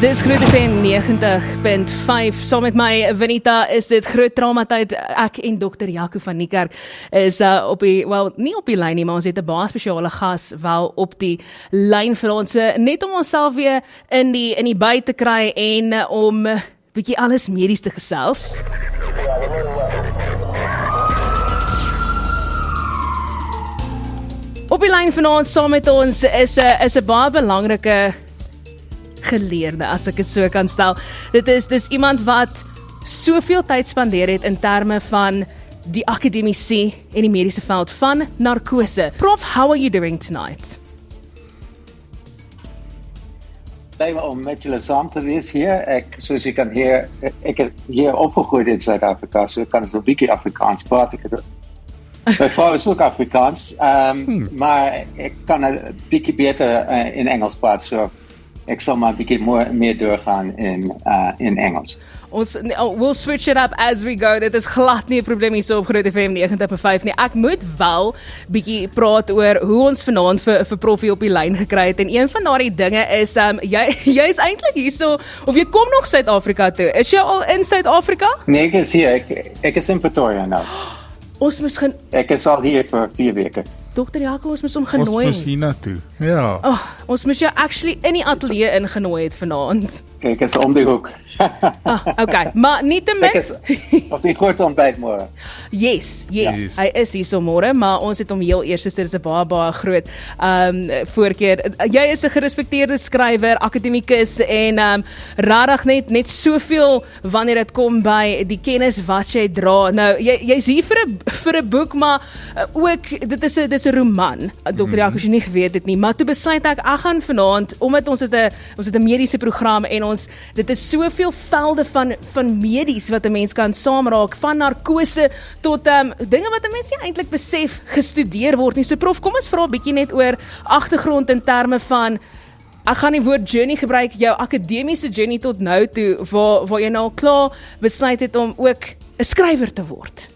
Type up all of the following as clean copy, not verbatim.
Dis GROOT FM 90.5. Saam met my, Venita, is dit GROOTtrauma tyd. Ek en Dr. Jaco van Niekerk is op die, nie op die lyn nie, maar ons het 'n baie spesiale gas wel op die lyn vir ons, net om onsself weer in die by te kry en om bietjie alles medies te gesels. Op die lyn vanaand saam met ons is 'n baie belangrike geleerde, as ek dit so kan stel. Dis iemand wat soveel tyd spandeer het in terme van die akademiese en die mediese veld van narkose. Prof, how are you doing tonight? Lekker om met julle saam te wees hier. Soos jy kan hoor, ek het hier opgegroeid in Suid-Afrika, so ek kan so 'n bietjie Afrikaans praat. My vrou is ook Afrikaans, maar ek kan 'n bietjie beter in Engels praat, so ek sal maar 'n bietjie meer doorgaan in Engels. We'll switch it up as we go. Dit is glad nie 'n probleem hier so op GROOT FM 90.5 nie. Ek moet wel bietjie praat oor hoe ons vanaand vir Prof op die lyn gekry het. En een van daardie dinge is jy is eintlik hier so, of jy kom nog Suid-Afrika toe. Is jy al in Suid-Afrika? Nee, ek is hier. Ek is in Pretoria nou. Ek is al hier vir 4 weke. Dr. Jaco, ons moes hom genooi. Ons moes hier toe. Ja. Ons moes jou actually in die ateljee ingenooi het vanaand. Ek is om die hoek. Okay, maar nietemin. Ek is op die groot ontbyt môre. Yes. Hy is hier so môre, maar ons het hom heel eers, dit is 'n baie groot voorkeer. Jy is 'n gerespekteerde skrywer, akademikus en regtig net soveel wanneer dit kom by die kennis wat jy dra. Nou, jy's hier vir 'n boek, maar ook dit is 'n roman. Dr. Jaco, as jy nie geweet het nie, maar toe besluit ek gaan vanaand, omdat ons het 'n mediese program en dit is soveel velde van medies wat 'n mens kan saamraak, van narkose tot dinge wat 'n mens nie eintlik besef gestudeer word nie. So Prof, kom ons vra 'n bietjie net oor agtergrond in terme van, ek gaan die woord journey gebruik, jou akademiese journey tot nou toe, waar jy nou al klaar besluit het om ook 'n skrywer te word.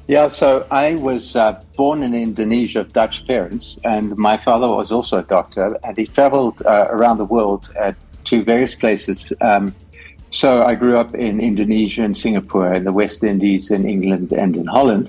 Yeah, so I was born in Indonesia of Dutch parents, and my father was also a doctor, and he traveled around the world to various places. So I grew up in Indonesia and Singapore, in the West Indies, in England and in Holland.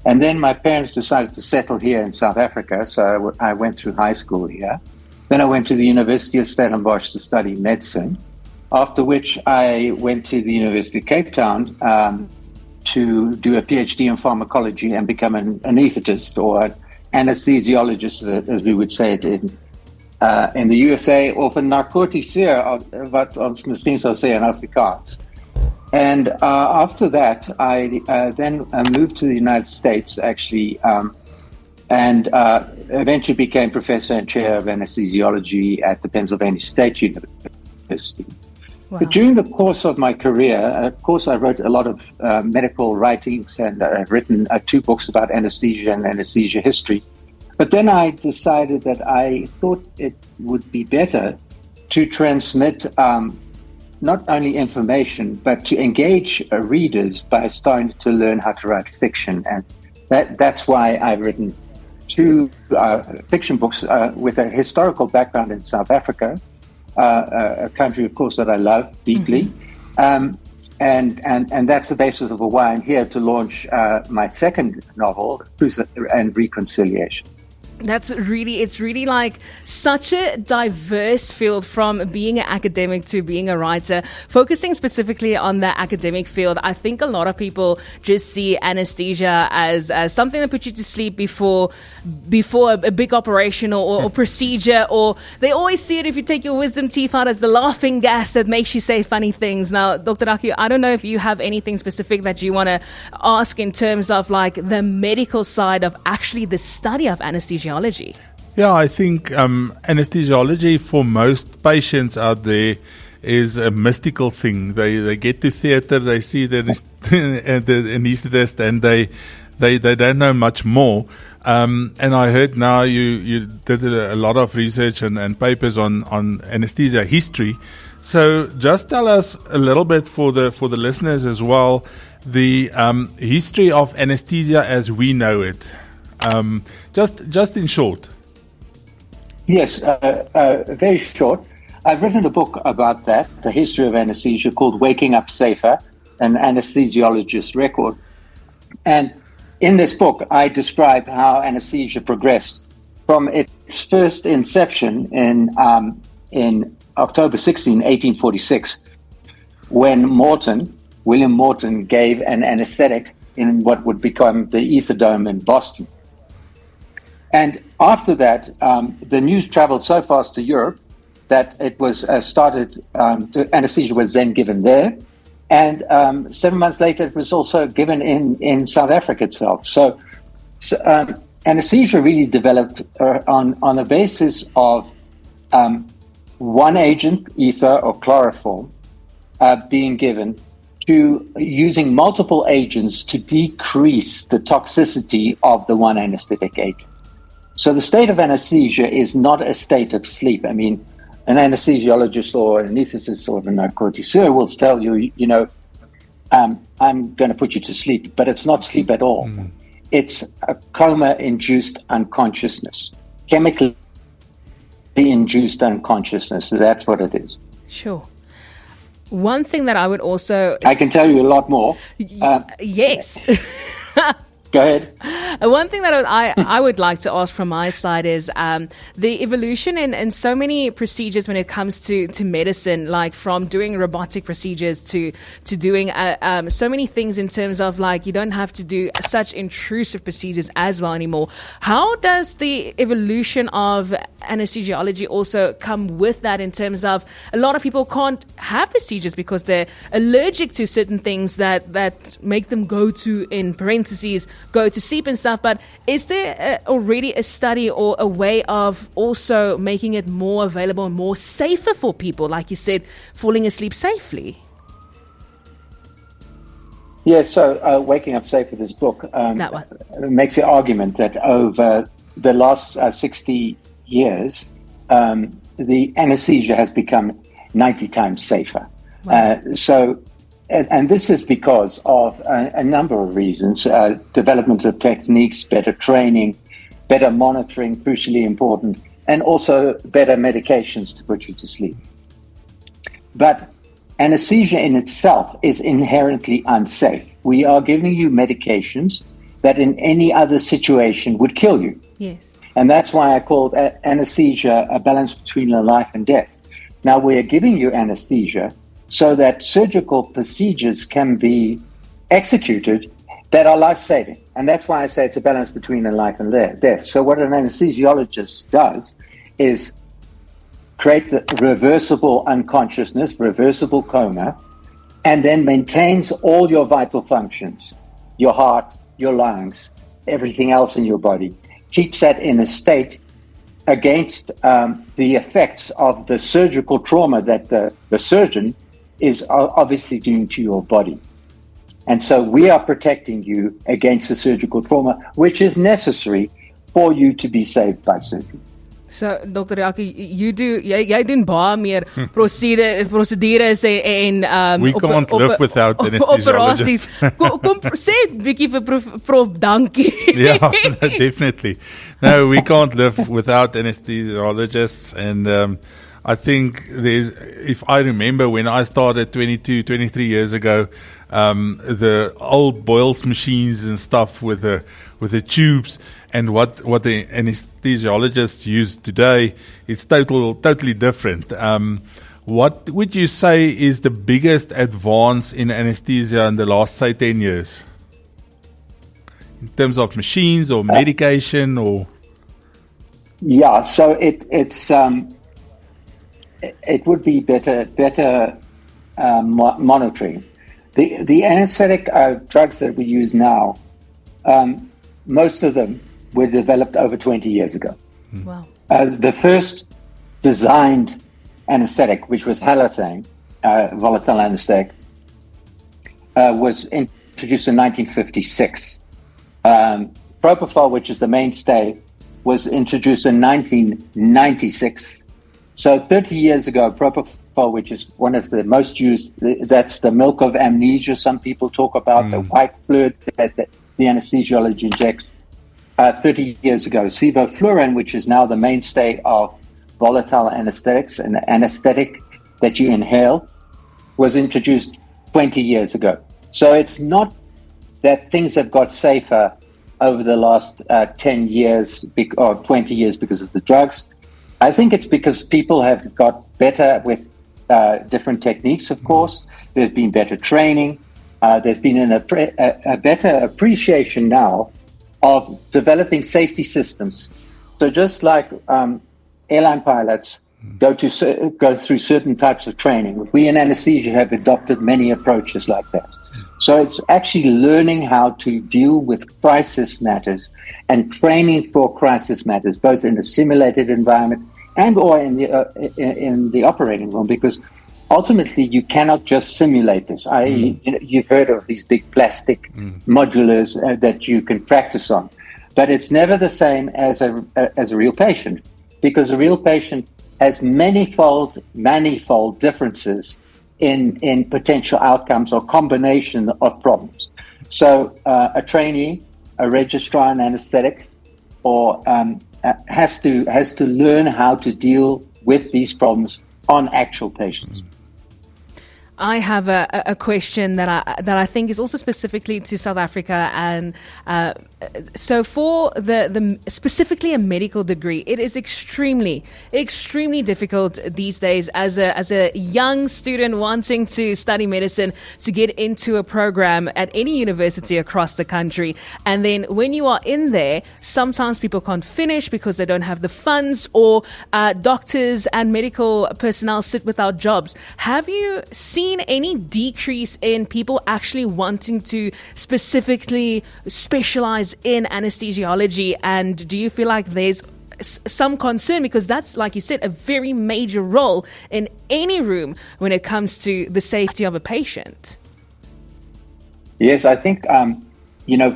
And then my parents decided to settle here in South Africa, so I went through high school here. Then I went to the University of Stellenbosch to study medicine, after which I went to the University of Cape Town to do a PhD in pharmacology and become an anesthetist or an anesthesiologist, as we would say it in the USA, of een narcoticeur, wat ons misschien zou zeggen in Afrikaans. And after that, I then moved to the United States, actually, and eventually became professor and chair of anesthesiology at the Pennsylvania State University. Wow. But during the course of my career, of course, I wrote a lot of medical writings, and I've written 2 books about anesthesia and anesthesia history. But then I decided that I thought it would be better to transmit not only information, but to engage readers by starting to learn how to write fiction. And that's why I've written 2 fiction books with a historical background in South Africa, a country, of course, that I love deeply. And that's the basis of why I'm here to launch my second novel, Truth and Reconciliation. It's really like such a diverse field, from being an academic to being a writer. Focusing specifically on the academic field, I think a lot of people just see anesthesia as something that puts you to sleep before a big operation or procedure, or they always see it, if you take your wisdom teeth out, as the laughing gas that makes you say funny things. Now, Dr. Jaco, I don't know if you have anything specific that you want to ask in terms of like the medical side of actually the study of anesthesia. Yeah, I think anesthesiology for most patients out there is a mystical thing. They get to theater, they see the anesthetist, and they don't know much more. And I heard now you did a lot of research and papers on anesthesia history. So just tell us a little bit for the listeners as well, the history of anesthesia as we know it. Just in short. Yes, very short. I've written a book about that, the history of anesthesia, called Waking Up Safer, an anesthesiologist's record. And in this book, I describe how anesthesia progressed from its first inception in October 16, 1846, when William Morton, gave an anesthetic in what would become the Ether Dome in Boston. And after that, the news traveled so fast to Europe that it was anesthesia was then given there. And 7 months later, it was also given in South Africa itself. So anesthesia really developed on the basis of one agent, ether or chloroform, being given to using multiple agents to decrease the toxicity of the one anesthetic agent. So the state of anesthesia is not a state of sleep. I mean, an anesthesiologist or an anesthetist or a narcoticeur will tell you, I'm going to put you to sleep, but it's not sleep at all. Mm. It's a coma-induced unconsciousness, chemically induced unconsciousness. That's what it is. Sure. One thing that I would also... I can tell you a lot more. Yes. Go ahead. One thing that I would like to ask from my side is the evolution in so many procedures when it comes to medicine, like from doing robotic procedures to doing so many things in terms of like you don't have to do such intrusive procedures as well anymore. How does the evolution of anesthesiology also come with that in terms of a lot of people can't have procedures because they're allergic to certain things that make them go to, in parentheses, go to sleep and stuff, but is there already a study or a way of also making it more available and more safer for people, like you said, falling asleep safely? Yeah, so Waking Up Safer, this book makes the argument that over the last 60 years, the anesthesia has become 90 times safer. Wow. And this is because of a number of reasons, development of techniques, better training, better monitoring, crucially important, and also better medications to put you to sleep. But anesthesia in itself is inherently unsafe. We are giving you medications that in any other situation would kill you. Yes. And that's why I called anesthesia a balance between life and death. Now we are giving you anesthesia so that surgical procedures can be executed that are life-saving. And that's why I say it's a balance between life and death. So what an anesthesiologist does is create the reversible unconsciousness, reversible coma, and then maintains all your vital functions, your heart, your lungs, everything else in your body, keeps that in a state against the effects of the surgical trauma that the surgeon is obviously doing to your body. And so we are protecting you against the surgical trauma, which is necessary for you to be saved by surgery. So, Dr. Jaco, jy doen baie meer procedures en we can't live without anesthesiologists. Kom sê 'n bietjie vir Prof dankie. Yeah, definitely. No, we can't live without anesthesiologists, and I think if I remember when I started 22, 23 years ago, the old Boyle's machines and stuff with the tubes, and what the anesthesiologists use today is totally different. What would you say is the biggest advance in anesthesia in the last, say, 10 years? In terms of machines or medication or? Yeah, so it would be better monitoring. The anesthetic drugs that we use now, most of them were developed over 20 years ago. Wow. The first designed anesthetic, which was halothane, volatile anesthetic, was introduced in 1956. Propofol, which is the mainstay, was introduced in 1996. So 30 years ago, propofol, which is one of the most used, that's the milk of amnesia some people talk about, the white fluid that the anesthesiologist injects. 30 years ago. Sevoflurane, which is now the mainstay of volatile anesthetics, an anesthetic that you inhale, was introduced 20 years ago. So it's not that things have got safer over the last 10 years or 20 years because of the drugs. I think it's because people have got better with different techniques, of course. There's been better training. There's been a better appreciation now of developing safety systems. So just like airline pilots go through certain types of training, we in anesthesia have adopted many approaches like that. So it's actually learning how to deal with crisis matters and training for crisis matters, both in the simulated environment and or in the operating room, because ultimately you cannot just simulate this. You've heard of these big plastic modulars that you can practice on, but it's never the same as a real patient, because a real patient has manifold differences in potential outcomes or combination of problems. So a trainee, a registrar in anesthetics, or has to learn how to deal with these problems on actual patients. I have a question that I think is also specifically to South Africa, and so for the specifically a medical degree, it is extremely difficult these days as a young student wanting to study medicine to get into a program at any university across the country. And then when you are in there, sometimes people can't finish because they don't have the funds, or doctors and medical personnel sit without jobs. Have you seen any decrease in people actually wanting to specifically specialize in anesthesiology? And do you feel like there's some concern, because that's, like you said, a very major role in any room when it comes to the safety of a patient? Yes, I think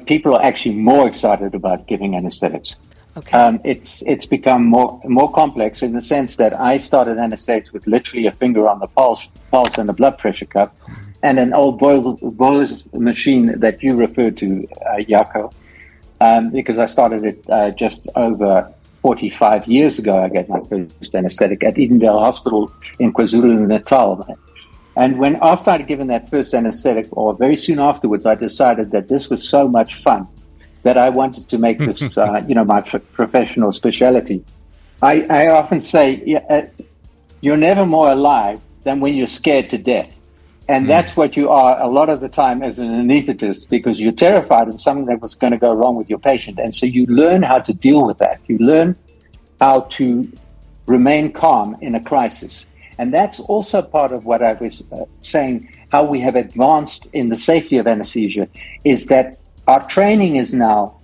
people are actually more excited about giving anesthetics. Okay. It's become more complex in the sense that I started anesthetics with literally a finger on the pulse and a blood pressure cuff, and an old boiler's machine that you referred to, Jaco, because I started it just over 45 years ago. I got my first anesthetic at Edendale Hospital in KwaZulu-Natal. And after I'd given that first anesthetic, or very soon afterwards, I decided that this was so much fun that I wanted to make this, my professional specialty. I often say, you're never more alive than when you're scared to death. And that's what you are a lot of the time as an anesthetist, because you're terrified of something that was going to go wrong with your patient. And so you learn how to deal with that. You learn how to remain calm in a crisis. And that's also part of what I was saying, how we have advanced in the safety of anesthesia, is that our training is now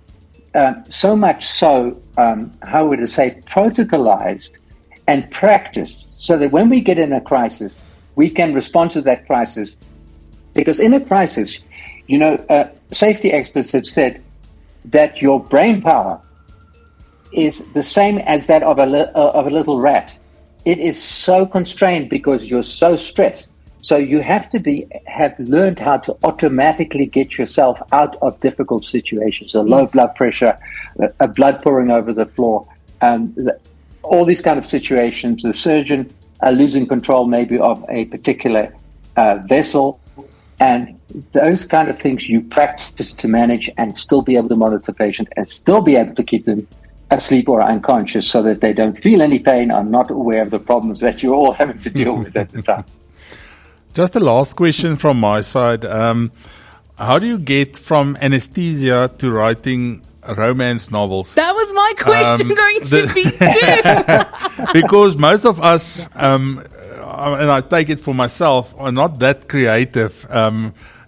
so much so, how would I say, protocolized and practiced, so that when we get in a crisis, we can respond to that crisis. Because in a crisis, safety experts have said that your brain power is the same as that of a little rat. It is so constrained because you're so stressed. So you have learned how to automatically get yourself out of difficult situations, a low blood pressure, a blood pouring over the floor, all these kind of situations. The surgeon losing control maybe of a particular vessel, and those kind of things you practice to manage and still be able to monitor the patient and still be able to keep them asleep or unconscious so that they don't feel any pain, are not aware of the problems that you're all having to deal with at the time. Just a last question from my side. How do you get from anesthesia to writing romance novels? That was my question going to be too. Because most of us, and I take it for myself, are not that creative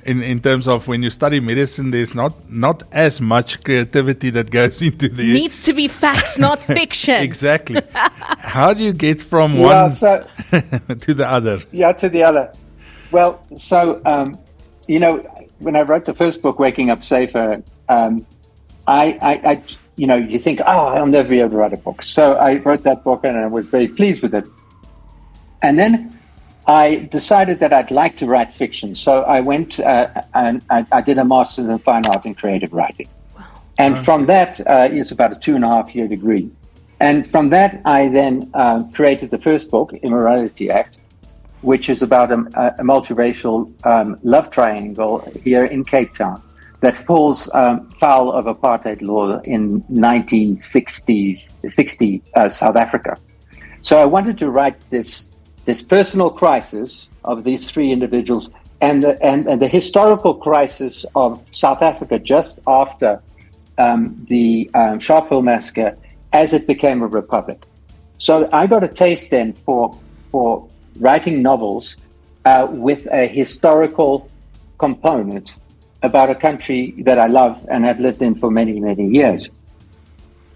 in terms of when you study medicine. There's not as much creativity that goes into the... Needs to be facts, not fiction. Exactly. How do you get from one to the other? Yeah, to the other. Well, so, when I wrote the first book, Waking Up Safer, you think, I'll never be able to write a book. So I wrote that book and I was very pleased with it. And then I decided that I'd like to write fiction. So I went and I did a master's in fine art and creative writing. Wow. And from that is about a 2.5-year degree. And from that, I then created the first book, Immorality Act, which is about a multiracial love triangle here in Cape Town that falls foul of apartheid law in 1960 South Africa. So I wanted to write this personal crisis of these three individuals and the historical crisis of South Africa just after the Sharpeville massacre as it became a republic. So I got a taste then for writing novels with a historical component about a country that I love and have lived in for many, many years.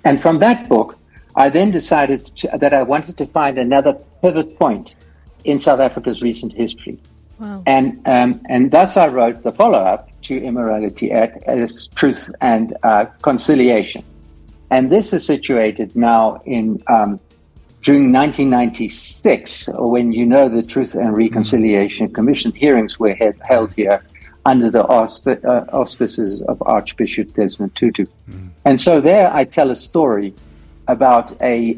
And from that book, I then decided that I wanted to find another pivot point in South Africa's recent history. Wow. And thus I wrote the follow-up to Immorality Act as Truth and Conciliation. And this is situated now in during 1996, when the Truth and Reconciliation Commission hearings were held here under the auspices of Archbishop Desmond Tutu. And so there I tell a story about a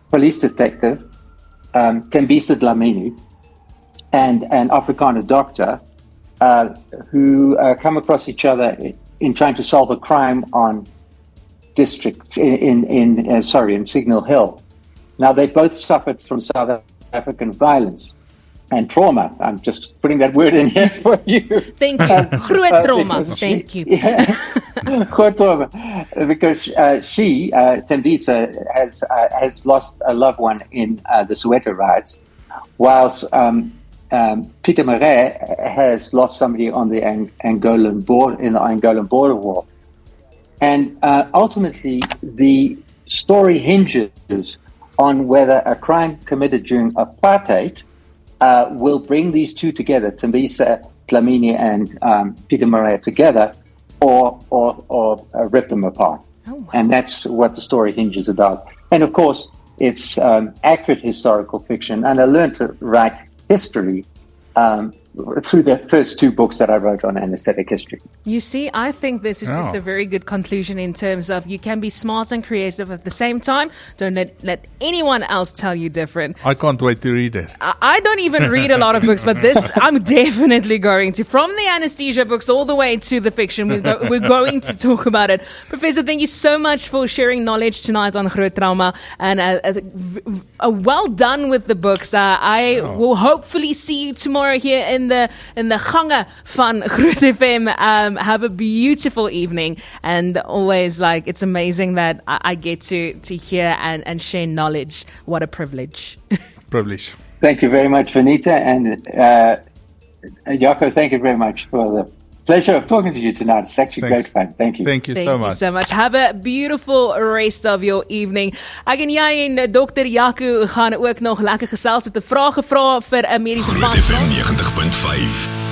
police detective, Tembisa Dlamini, and an Afrikaner doctor who come across each other in trying to solve a crime on district in Signal Hill. Now they both suffered from South African violence and trauma. I'm just putting that word in here for you. Thank you. Groot trauma. Thank you. Groot trauma. Because she, Tembisa, has lost a loved one in the Soweto riots, whilst Peter Marais has lost somebody on the Angolan border in the Angolan border war. And ultimately, the story hinges on whether a crime committed during apartheid will bring these two together, Tembisa Dlamini and Peter Marais together, or rip them apart. Oh, wow. And that's what the story hinges about. And of course, it's accurate historical fiction. And I learned to write history through the first two books that I wrote on anesthetic history. You see, I think this is just a very good conclusion in terms of you can be smart and creative at the same time. Don't let anyone else tell you different. I can't wait to read it. I don't even read a lot of books, but this I'm definitely going to. From the anesthesia books all the way to the fiction, we're going to talk about it. Professor, thank you so much for sharing knowledge tonight on GROOTtrauma, and well done with the books. I will hopefully see you tomorrow here in the gange van Groot FM. Have a beautiful evening, and always it's amazing that I get to hear and share knowledge. What a privilege. Privilege. Thank you very much, Venita, and Jaco, thank you very much for the pleasure of talking to you tonight. It's actually great fun. Thank you. Thank you so much. Have a beautiful rest of your evening. Ek en jy en Dr. Jaco gaan ook nog lekker gesels met 'n vraag gevra vir 'n mediese pas. 90.5